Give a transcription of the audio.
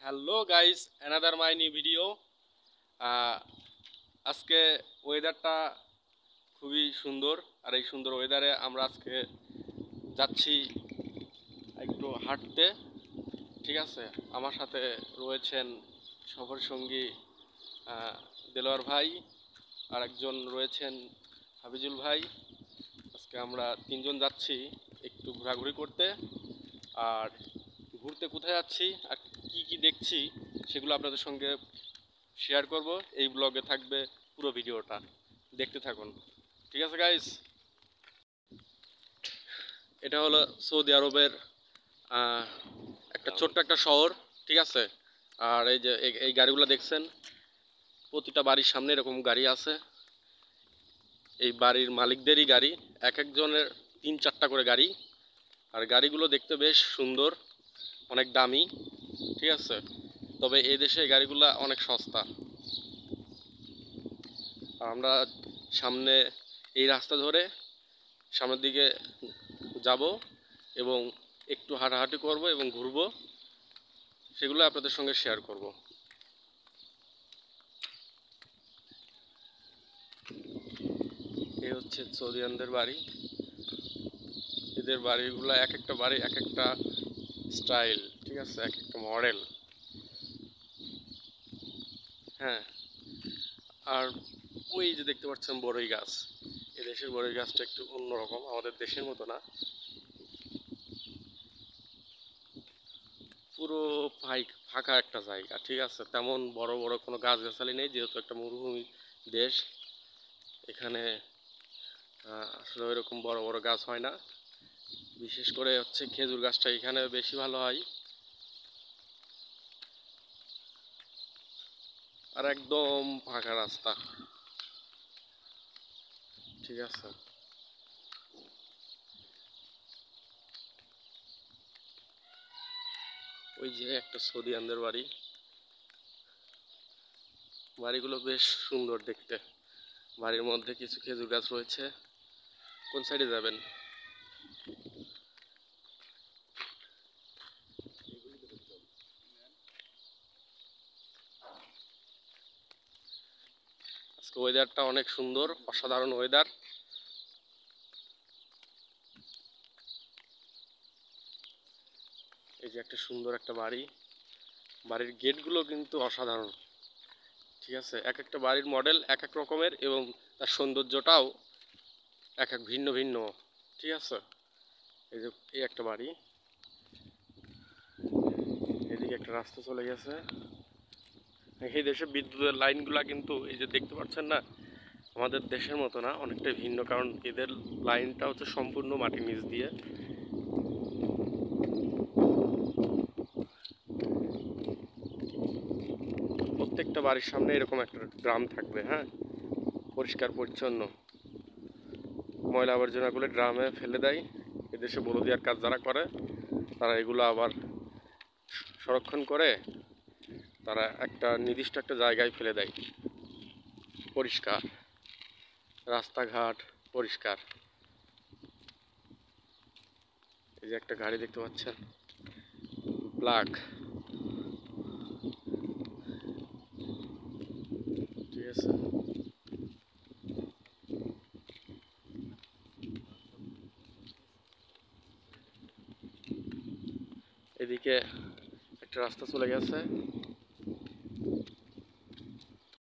Hello guys, another my new video. আজকে ওয়েদারটা খুবই সুন্দর, আর এই সুন্দর ওয়েদারে আমরা আজকে যাচ্ছি একটু হাঁটতে। ঠিক আছে, আমার সাথে রয়েছেন সফর সঙ্গী দেলোয়ার ভাই, আর একজন রয়েছেন হাফিজুল ভাই। আজকে আমরা তিনজন যাচ্ছি একটু ঘোরাঘুরি করতে। আর ঘুরতে কোথায় যাচ্ছি আর কি কি দেখছি সেগুলো আপনাদের সঙ্গে শেয়ার করব। এই ব্লগে থাকবে পুরো ভিডিওটা, দেখতে থাকুন। ঠিক আছে গাইস, এটা হলো সৌদি আরবের একটা ছোট্ট একটা শহর। ঠিক আছে, আর এই যে এই গাড়িগুলো দেখছেন, প্রতিটা বাড়ির সামনে এরকম গাড়ি আছে। এই বাড়ির মালিকদেরই গাড়ি, এক একজনের 3-4টা করে গাড়ি। আর গাড়িগুলো দেখতে বেশ সুন্দর, অনেক দামি। ঠিক আছে, তবে এই দেশে এই গাড়িগুলো অনেক সস্তা। আর আমরা সামনে এই রাস্তা ধরে সামনের দিকে যাব এবং একটু হাঁটাহাঁটি করব এবং ঘুরবো, সেগুলো আপনাদের সঙ্গে শেয়ার করব। এই হচ্ছে সৌদিয়ানদের বাড়ি। এদের বাড়িগুলো এক একটা বাড়ি এক একটা স্টাইল, ঠিক আছে, এক একটা মডেল। হ্যাঁ, আর ওই যে দেখতে পাচ্ছেন বড়ই গাছ, এদেশের বড়ই গাছটা একটু অন্যরকম, আমাদের দেশের মতো না। পুরো ফাঁকা একটা জায়গা, ঠিক আছে, তেমন বড় বড় কোনো গাছগাছালি নেই, যেহেতু একটা মরুভূমি দেশ। এখানে আসলে ওইরকম বড় বড় গাছ হয় না, বিশেষ করে হচ্ছে খেজুর গাছটা এখানে বেশি ভালো হয়। আর একদম ফাঁকা রাস্তা, ঠিক আছে। ওই যে একটা সৌদিয়ানদের বাড়ি, বাড়িগুলো বেশ সুন্দর দেখতে। বাড়ির মধ্যে কিছু খেজুর গাছ রয়েছে। কোন সাইডে যাবেন? আজকে ওয়েদারটা অনেক সুন্দর, অসাধারণ ওয়েদার। এই যে একটা সুন্দর একটা বাড়ি, বাড়ির গেটগুলো কিন্তু অসাধারণ। ঠিক আছে, এক একটা বাড়ির মডেল এক এক রকমের এবং তার সৌন্দর্যটাও এক এক ভিন্ন ভিন্ন। ঠিক আছে, এই যে এই একটা বাড়ি, এদিকে একটা রাস্তা চলে গেছে। এই দেশে বিদ্যুতের লাইনগুলা কিন্তু এই যে দেখতে পাচ্ছেন না, আমাদের দেশের মতো না, অনেকটাই ভিন্ন। কারণ এদের লাইনটা হচ্ছে সম্পূর্ণ মাটির নিচ দিয়ে। প্রত্যেকটা বাড়ির সামনে এরকম একটা ড্রাম থাকবে, হ্যাঁ, পরিষ্কার পরিচ্ছন্ন। ময়লা আবর্জনাগুলো ড্রামে ফেলে দেয়। এদেশে বলদিয়ার কাজ যারা করে, তারা এগুলো আবার সংরক্ষণ করে তারা একটা নির্দিষ্ট একটা জায়গায় ফেলে দেয়। পরিষ্কার রাস্তাঘাট, পরিষ্কার। এই যে একটা গাড়ি দেখতে পাচ্ছেন, ব্ল্যাক। ঠিক আছে, এদিকে একটা রাস্তা চলে গেছে।